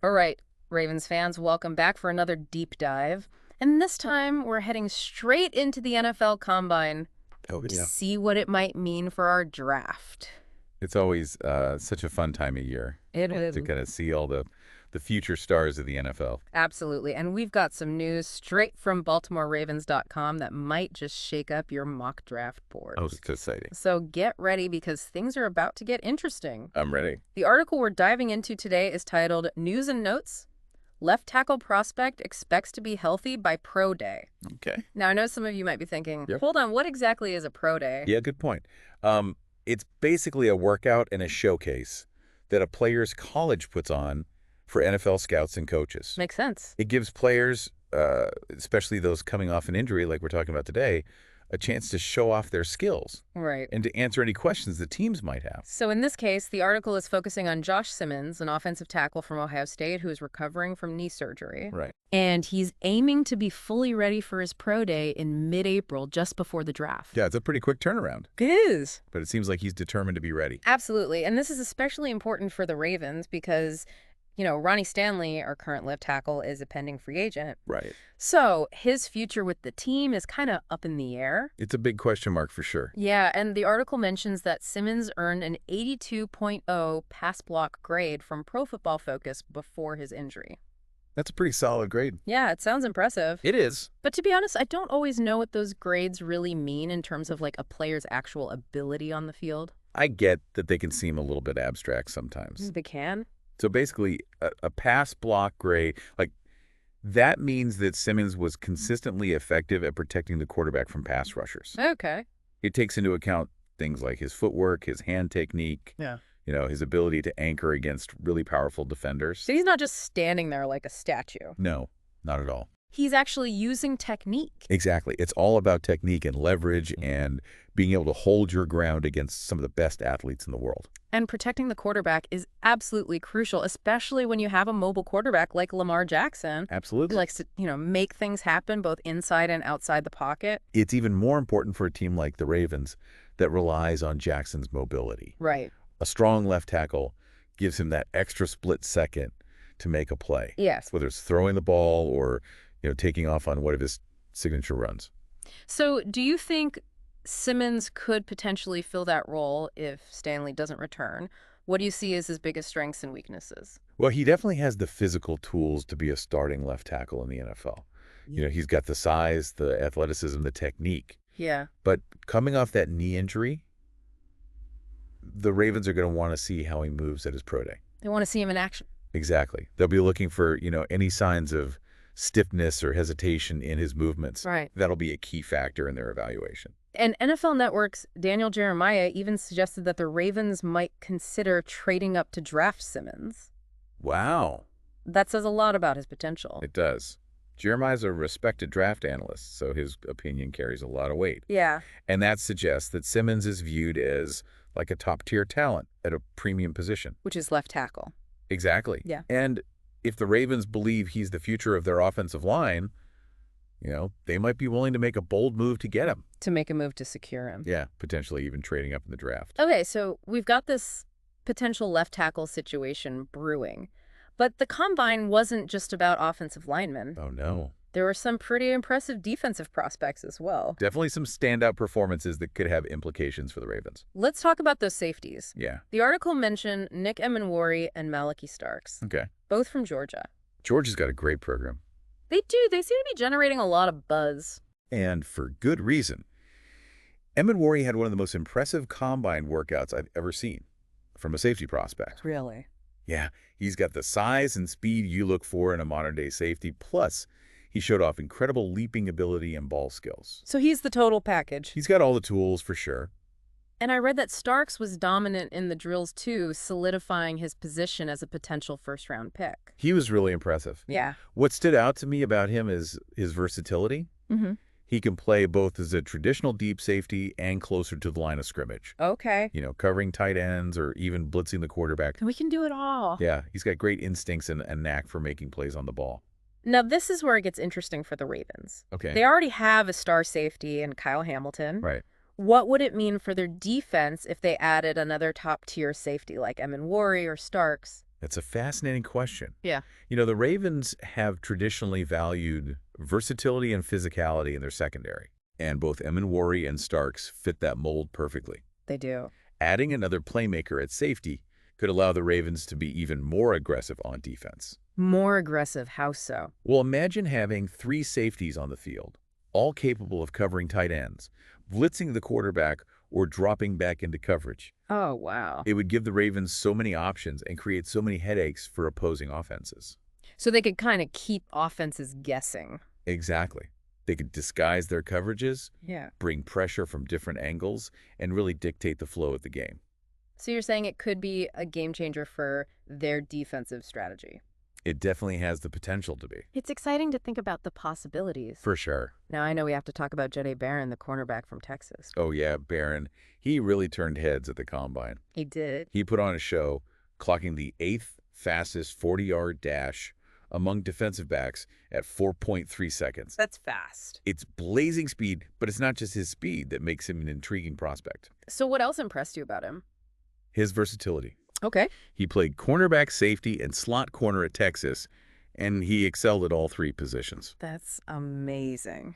All right, Ravens fans, welcome back for another deep dive. And this time, we're heading straight into the NFL Combine Oh, to yeah. see what it might mean for our draft. It's always such a fun time of year It is. to kind of see all the future stars of the NFL. Absolutely. And we've got some news straight from BaltimoreRavens.com that might just shake up your mock draft Oh, boards. it's exciting. So get ready because things are about to get interesting. I'm ready. The article we're diving into today is titled News and Notes. Left tackle prospect expects to be healthy by pro day. Okay. Now, I know some of you might be thinking, Yep. hold on, what exactly is a pro day? Yeah, good point. It's basically a workout and a showcase that a player's college puts on for NFL scouts and coaches. Makes sense. It gives players, especially those coming off an injury like we're talking about today, a chance to show off their skills Right. and to answer any questions the teams might have. So in this case, the article is focusing on Josh Simmons, an offensive tackle from Ohio State who is recovering from knee surgery. Right. And he's aiming to be fully ready for his pro day in mid-April, just before the draft. Yeah, it's a pretty quick turnaround, It is. but it seems like he's determined to be ready. Absolutely. And this is especially important for the Ravens because, Ronnie Stanley, our current left tackle, is a pending free agent. Right. So his future with the team is kind of up in the air. It's a big question mark for sure. Yeah, and the article mentions that Simmons earned an 82.0 pass block grade from Pro Football Focus before his injury. That's a pretty solid grade. Yeah, it sounds impressive. It is. But to be honest, I don't always know what those grades really mean in terms of like a player's actual ability on the field. I get that they can seem a little bit abstract sometimes. They can. So basically, a pass block grade, like that means that Simmons was consistently effective at protecting the quarterback from pass rushers. Okay. It takes into account things like his footwork, his hand technique, Yeah. his ability to anchor against really powerful defenders. So he's not just standing there like a statue. No, not at all. He's actually using technique. Exactly. It's all about technique and leverage and being able to hold your ground against some of the best athletes in the world. And protecting the quarterback is absolutely crucial, especially when you have a mobile quarterback like Lamar Jackson, who Absolutely. likes to, make things happen both inside and outside the pocket. It's even more important for a team like the Ravens that relies on Jackson's mobility. Right. A strong left tackle gives him that extra split second to make a play, Yes. whether it's throwing the ball or taking off on one of his signature runs. So do you think Simmons could potentially fill that role if Stanley doesn't return? What do you see as his biggest strengths and weaknesses? Well, he definitely has the physical tools to be a starting left tackle in the NFL. He's got the size, the athleticism, the technique. Yeah. But coming off that knee injury, the Ravens are going to want to see how he moves at his pro day. They want to see him in action. Exactly. They'll be looking for, any signs of stiffness or hesitation in his movements. Right. That'll be a key factor in their evaluation. And NFL Network's Daniel Jeremiah even suggested that the Ravens might consider trading up to draft Simmons. Wow. That says a lot about his potential. It does. Jeremiah's a respected draft analyst, so his opinion carries a lot of weight. Yeah. And that suggests that Simmons is viewed as like a top-tier talent at a premium position. Which is left tackle. Exactly. Yeah. And if the Ravens believe he's the future of their offensive line, they might be willing to make a bold move to get him. To make a move to secure him. Yeah, potentially even trading up in the draft. Okay, so we've got this potential left tackle situation brewing. But the Combine wasn't just about offensive linemen. Oh, no. There were some pretty impressive defensive prospects as well. Definitely some standout performances that could have implications for the Ravens. Let's talk about those safeties. Yeah. The article mentioned Nick Emmanwori and Malaki Starks, Okay. both from Georgia. Georgia's got a great program. They do. They seem to be generating a lot of buzz. And for good reason. Emmanwori had one of the most impressive combine workouts I've ever seen from a safety prospect. Really? Yeah, he's got the size and speed you look for in a modern-day safety, plus he showed off incredible leaping ability and ball skills. So he's the total package. He's got all the tools for sure. And I read that Starks was dominant in the drills too, solidifying his position as a potential first-round pick. He was really impressive. Yeah. What stood out to me about him is his versatility. Mm-hmm. He can play both as a traditional deep safety and closer to the line of scrimmage. Okay. Covering tight ends or even blitzing the quarterback. We can do it all. Yeah, he's got great instincts and a knack for making plays on the ball. Now, this is where it gets interesting for the Ravens. Okay. They already have a star safety in Kyle Hamilton. Right. What would it mean for their defense if they added another top-tier safety like Emmanwori or Starks It's a fascinating question. Yeah. The Ravens have traditionally valued versatility and physicality in their secondary, and both Emmanwori and Starks fit that mold perfectly. They do. Adding another playmaker at safety could allow the Ravens to be even more aggressive on defense. More aggressive. How so? Well, imagine having three safeties on the field, all capable of covering tight ends, blitzing the quarterback, or dropping back into coverage. Oh, wow. It would give the Ravens so many options and create so many headaches for opposing offenses. So they could kind of keep offenses guessing. Exactly. They could disguise their coverages, Yeah. bring pressure from different angles, and really dictate the flow of the game. So you're saying it could be a game changer for their defensive strategy. It definitely has the potential to be. It's exciting to think about the possibilities. For sure. Now, I know we have to talk about Jahdae Barron, the cornerback from Texas. Oh yeah, Barron. He really turned heads at the Combine. He did. He put on a show, clocking the 8th fastest 40-yard dash among defensive backs at 4.3 seconds. That's fast. It's blazing speed, but it's not just his speed that makes him an intriguing prospect. So what else impressed you about him? His versatility. Okay. He played cornerback, safety, and slot corner at Texas, and he excelled at all three positions. That's amazing.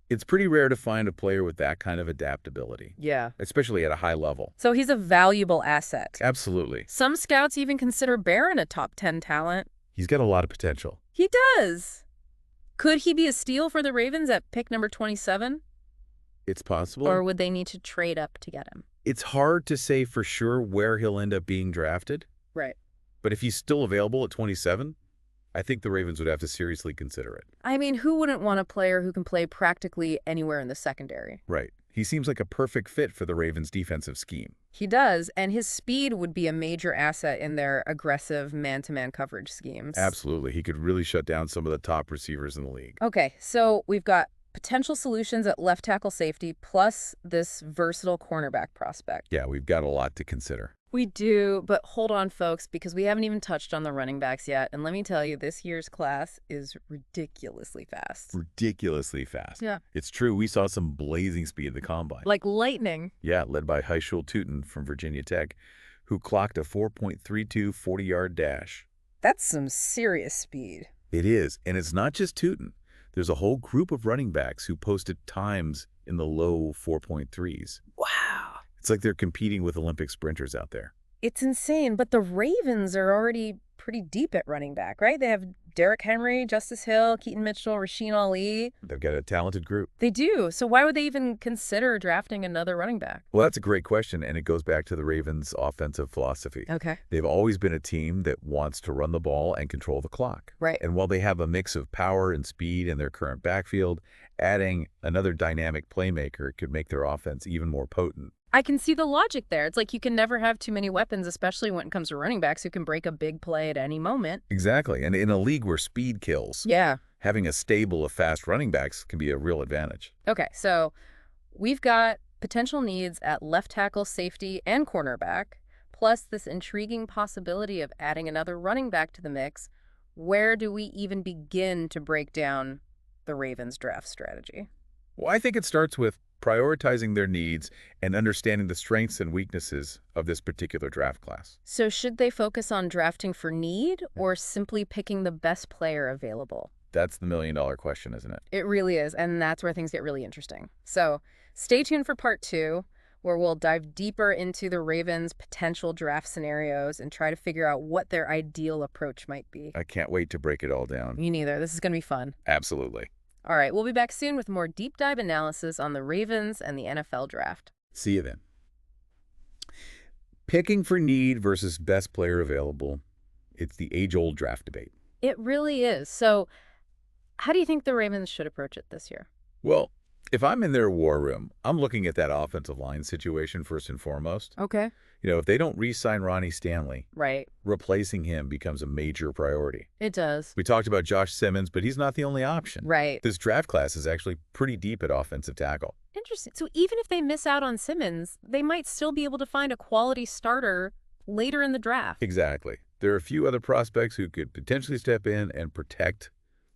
It's pretty rare to find a player with that kind of adaptability, Yeah. especially at a high level. So he's a valuable asset. Absolutely. Some scouts even consider Barron a top 10 talent. He's got a lot of potential. He does. Could he be a steal for the Ravens at pick number 27? It's possible. Or would they need to trade up to get him? It's hard to say for sure where he'll end up being drafted, Right. but if he's still available at 27, I think the Ravens would have to seriously consider it. I mean, who wouldn't want a player who can play practically anywhere in the secondary? Right. He seems like a perfect fit for the Ravens' defensive scheme. He does, and his speed would be a major asset in their aggressive man-to-man coverage schemes. Absolutely. He could really shut down some of the top receivers in the league. Okay, so we've got potential solutions at left tackle safety plus this versatile cornerback prospect. Yeah, we've got a lot to consider. We do, but hold on, folks, because we haven't even touched on the running backs yet. And let me tell you, this year's class is ridiculously fast. Ridiculously fast. Yeah. It's true. We saw some blazing speed at the Combine. Like lightning. Yeah, led by Hyshul Tootin from Virginia Tech, who clocked a 4.32 40-yard dash. That's some serious speed. It is, and it's not just Tootin. There's a whole group of running backs who posted times in the low 4.3s. Wow. It's like they're competing with Olympic sprinters out there. It's insane, but the Ravens are already pretty deep at running back, right? They have Derrick Henry, Justice Hill, Keaton Mitchell, Rasheen Ali. They've got a talented group. They do. So why would they even consider drafting another running back? Well, that's a great question, and it goes back to the Ravens' offensive philosophy. Okay. They've always been a team that wants to run the ball and control the clock. Right. And while they have a mix of power and speed in their current backfield, adding another dynamic playmaker could make their offense even more potent. I can see the logic there. It's like you can never have too many weapons, especially when it comes to running backs who can break a big play at any moment. Exactly. And in a league where speed kills, Yeah. having a stable of fast running backs can be a real advantage. Okay, so we've got potential needs at left tackle, safety, and cornerback, plus this intriguing possibility of adding another running back to the mix. Where do we even begin to break down the Ravens' draft strategy? Well, I think it starts with prioritizing their needs and understanding the strengths and weaknesses of this particular draft class. So should they focus on drafting for need or simply picking the best player available? That's the million-dollar question, isn't it? It really is, and that's where things get really interesting. So stay tuned for part 2, where we'll dive deeper into the Ravens' potential draft scenarios and try to figure out what their ideal approach might be. I can't wait to break it all down. Me neither. This is going to be fun. Absolutely. All right, we'll be back soon with more deep dive analysis on the Ravens and the NFL draft. See you then. Picking for need versus best player available, it's the age-old draft debate. It really is. So how do you think the Ravens should approach it this year? Well, if I'm in their war room, I'm looking at that offensive line situation first and foremost. Okay. If they don't re-sign Ronnie Stanley, Right. replacing him becomes a major priority. It does. We talked about Josh Simmons, but he's not the only option. Right. This draft class is actually pretty deep at offensive tackle. Interesting. So even if they miss out on Simmons, they might still be able to find a quality starter later in the draft. Exactly. There are a few other prospects who could potentially step in and protect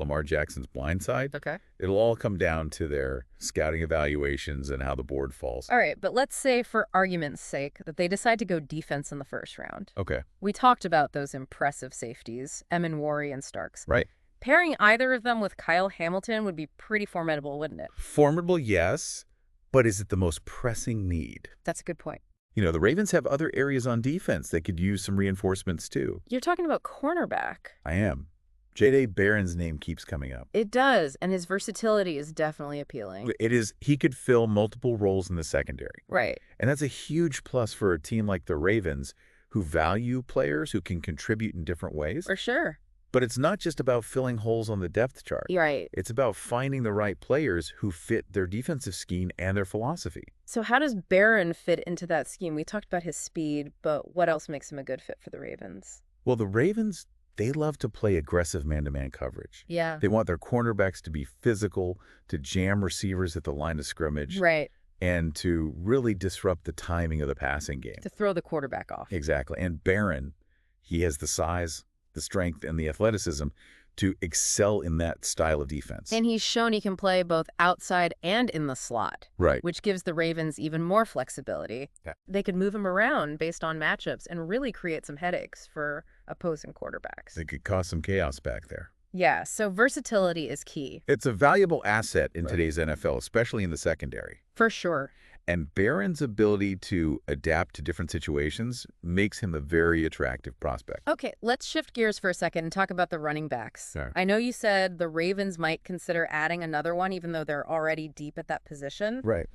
Lamar Jackson's blind side, Okay. it'll all come down to their scouting evaluations and how the board falls. All right, but let's say for argument's sake that they decide to go defense in the first round. Okay. We talked about those impressive safeties, Emmanwori and Starks. Right. Pairing either of them with Kyle Hamilton would be pretty formidable, wouldn't it? Formidable, yes, but is it the most pressing need? That's a good point. You know, the Ravens have other areas on defense that could use some reinforcements too. You're talking about cornerback. I am. J.D. Barron's name keeps coming up. It does, and his versatility is definitely appealing. It is, he could fill multiple roles in the secondary. Right. And that's a huge plus for a team like the Ravens who value players who can contribute in different ways. For sure. But it's not just about filling holes on the depth chart. You're right. It's about finding the right players who fit their defensive scheme and their philosophy. So how does Barron fit into that scheme? We talked about his speed, but what else makes him a good fit for the Ravens? Well, the Ravens, they love to play aggressive man-to-man coverage. Yeah. They want their cornerbacks to be physical, to jam receivers at the line of scrimmage. Right. And to really disrupt the timing of the passing game. To throw the quarterback off. Exactly. And Barron, he has the size, the strength, and the athleticism to excel in that style of defense. And he's shown he can play both outside and in the slot. Right. Which gives the Ravens even more flexibility. Yeah. They could move him around based on matchups and really create some headaches for opposing quarterbacks. It could cause some chaos back there. Yeah, so versatility is key. It's a valuable asset in today's NFL, especially in the secondary. For sure. And Barron's ability to adapt to different situations makes him a very attractive prospect. Okay, let's shift gears for a second and talk about the running backs. Sure. I know you said the Ravens might consider adding another one even though they're already deep at that position. Right.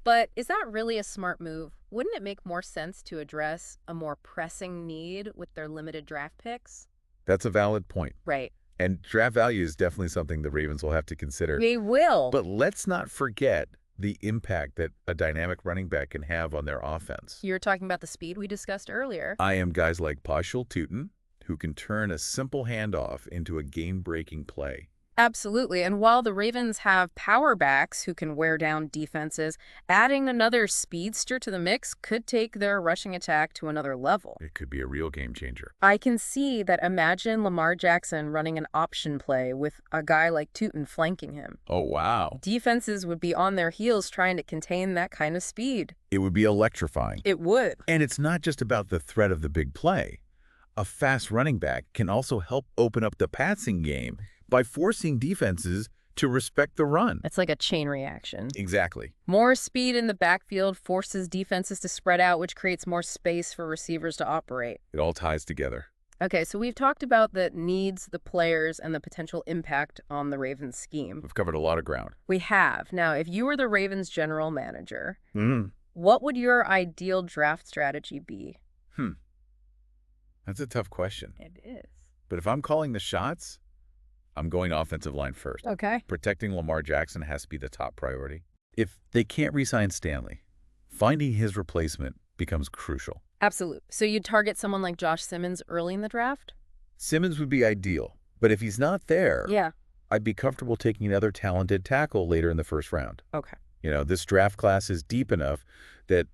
But is that really a smart move? Wouldn't it make more sense to address a more pressing need with their limited draft picks? That's a valid point. Right. And draft value is definitely something the Ravens will have to consider. They will. But let's not forget the impact that a dynamic running back can have on their offense. You're talking about the speed we discussed earlier. I am guys like Pashul Tutin, who can turn a simple handoff into a game-breaking play. Absolutely. And while the Ravens have power backs who can wear down defenses, adding another speedster to the mix could take their rushing attack to another level. It could be a real game changer. I can see that. Imagine Lamar Jackson running an option play with a guy like Tutin flanking him. Oh, wow. Defenses would be on their heels trying to contain that kind of speed. It would be electrifying. It would. And it's not just about the threat of the big play. A fast running back can also help open up the passing game by forcing defenses to respect the run. It's like a chain reaction. Exactly. More speed in the backfield forces defenses to spread out, which creates more space for receivers to operate. It all ties together. Okay, so we've talked about the needs, the players, and the potential impact on the Ravens scheme. We've covered a lot of ground. We have. Now, if you were the Ravens general manager, what would your ideal draft strategy be? That's a tough question. It is. But if I'm calling the shots, I'm going offensive line first. Okay. Protecting Lamar Jackson has to be the top priority. If they can't re-sign Stanley, finding his replacement becomes crucial. Absolutely. So you'd target someone like Josh Simmons early in the draft? Simmons would be ideal, but if he's not there, Yeah. I'd be comfortable taking another talented tackle later in the first round. Okay. You know, this draft class is deep enough that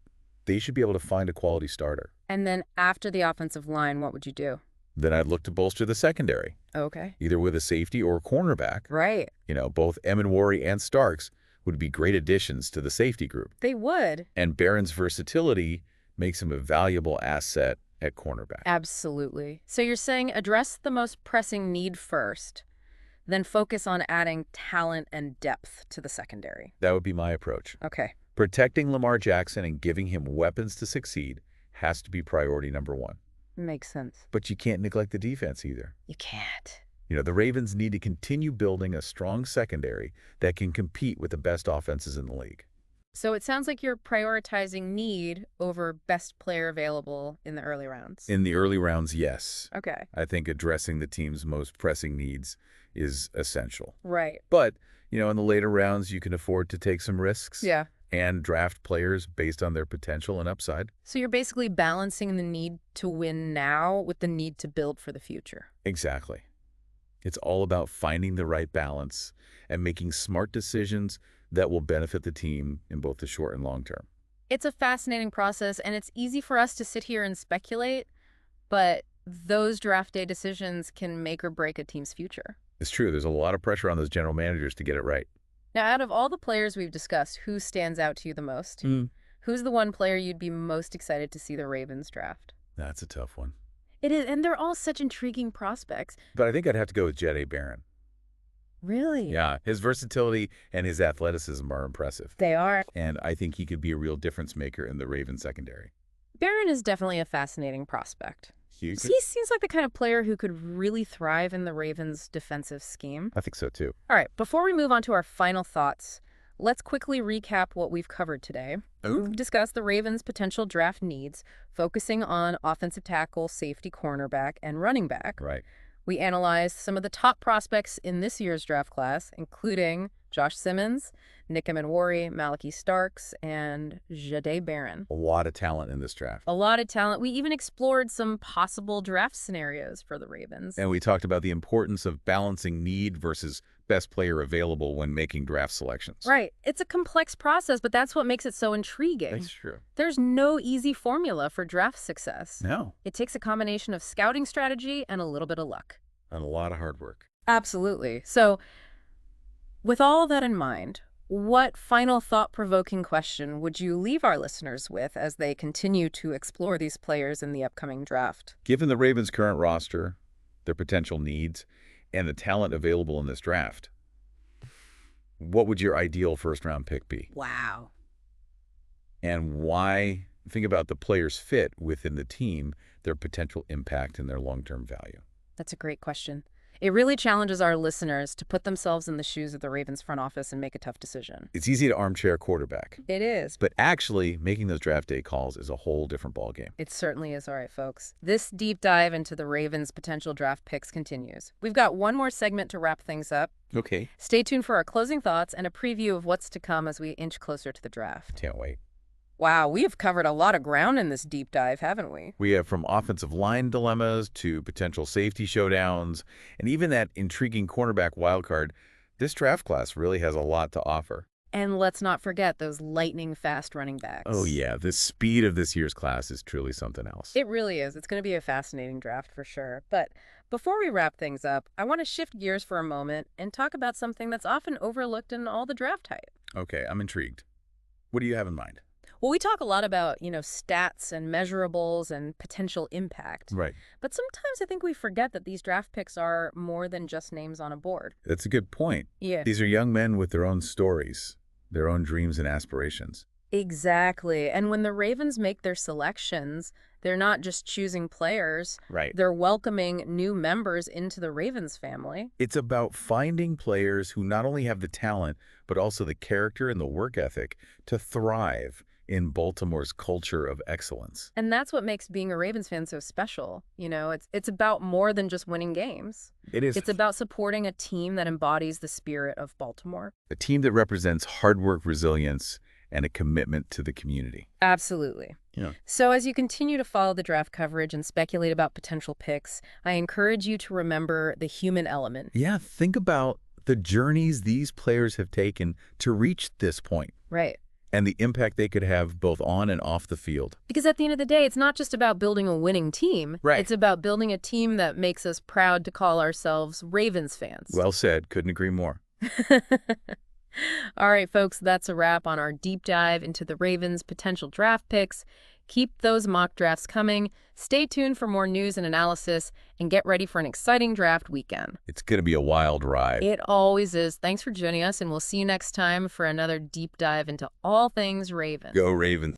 they should be able to find a quality starter. And then after the offensive line, what would you do? Then I'd look to bolster the secondary, Okay. either with a safety or a cornerback. Right. You know, both Emmanwori and Starks would be great additions to the safety group. They would. And Barron's versatility makes him a valuable asset at cornerback. Absolutely. So you're saying address the most pressing need first, then focus on adding talent and depth to the secondary. That would be my approach. Okay. Protecting Lamar Jackson and giving him weapons to succeed has to be priority number one. Makes sense. But you can't neglect the defense either. You can't. You know, the Ravens need to continue building a strong secondary that can compete with the best offenses in the league. So it sounds like you're prioritizing need over best player available in the early rounds. In the early rounds, yes. Okay. I think addressing the team's most pressing needs is essential. Right. But, you know, in the later rounds, you can afford to take some risks. Yeah. And draft players based on their potential and upside. So you're basically balancing the need to win now with the need to build for the future. Exactly. It's all about finding the right balance and making smart decisions that will benefit the team in both the short and long term. It's a fascinating process, and it's easy for us to sit here and speculate, but those draft day decisions can make or break a team's future. It's true. There's a lot of pressure on those general managers to get it right. Now, out of all the players we've discussed, who stands out to you the most? Who's the one player you'd be most excited to see the Ravens draft? That's a tough one. It is, and they're all such intriguing prospects. But I think I'd have to go with Jedi Barron. Really? Yeah, his versatility and his athleticism are impressive. They are. And I think he could be a real difference maker in the Ravens secondary. Barron is definitely a fascinating prospect. He Seems like the kind of player who could really thrive in the Ravens' defensive scheme. I think so, too. All right, before we move on to our final thoughts, let's quickly recap what we've covered today. We've discussed the Ravens' potential draft needs, focusing on offensive tackle, safety, cornerback, and running back. Right. We analyzed some of the top prospects in this year's draft class, including Josh Simmons, Nick Emmanwori, Malaki Starks, and Jahdae Barron. A lot of talent in this draft. A lot of talent. We even explored some possible draft scenarios for the Ravens. And we talked about the importance of balancing need versus best player available when making draft selections. Right. It's a complex process, but that's what makes it so intriguing. That's true. There's no easy formula for draft success. No. It takes a combination of scouting strategy and a little bit of luck. And a lot of hard work. Absolutely. So, with all that in mind, what final thought-provoking question would you leave our listeners with as they continue to explore these players in the upcoming draft? Given the Ravens' current roster, their potential needs, and the talent available in this draft, what would your ideal first-round pick be? Wow. And why? Think about the player's fit within the team, their potential impact, and their long-term value. That's a great question. It really challenges our listeners to put themselves in the shoes of the Ravens front office and make a tough decision. It's easy to armchair quarterback. It is. But actually, making those draft day calls is a whole different ballgame. It certainly is. All right, folks. This deep dive into the Ravens' potential draft picks continues. We've got one more segment to wrap things up. Okay. Stay tuned for our closing thoughts and a preview of what's to come as we inch closer to the draft. Can't wait. Wow, we have covered a lot of ground in this deep dive, haven't we? We have from offensive line dilemmas to potential safety showdowns, and even that intriguing cornerback wildcard. This draft class really has a lot to offer. And let's not forget those lightning-fast running backs. Oh, yeah. The speed of this year's class is truly something else. It really is. It's going to be a fascinating draft for sure. But before we wrap things up, I want to shift gears for a moment and talk about something that's often overlooked in all the draft hype. Okay, I'm intrigued. What do you have in mind? Well, we talk a lot about, stats and measurables and potential impact. Right. But sometimes I think we forget that these draft picks are more than just names on a board. That's a good point. Yeah. These are young men with their own stories, their own dreams and aspirations. Exactly. And when the Ravens make their selections, they're not just choosing players. Right. They're welcoming new members into the Ravens family. It's about finding players who not only have the talent, but also the character and the work ethic to thrive in Baltimore's culture of excellence. And that's what makes being a Ravens fan so special. It's about more than just winning games. It is. It's about supporting a team that embodies the spirit of Baltimore. A team that represents hard work, resilience, and a commitment to the community. Absolutely. Yeah. So as you continue to follow the draft coverage and speculate about potential picks, I encourage you to remember the human element. Yeah, think about the journeys these players have taken to reach this point. Right. And the impact they could have both on and off the field. Because at the end of the day, it's not just about building a winning team. Right. It's about building a team that makes us proud to call ourselves Ravens fans. Well said. Couldn't agree more. All right, folks, that's a wrap on our deep dive into the Ravens' potential draft picks. Keep those mock drafts coming. Stay tuned for more news and analysis, and get ready for an exciting draft weekend. It's going to be a wild ride. It always is. Thanks for joining us, and we'll see you next time for another deep dive into all things Ravens. Go Ravens.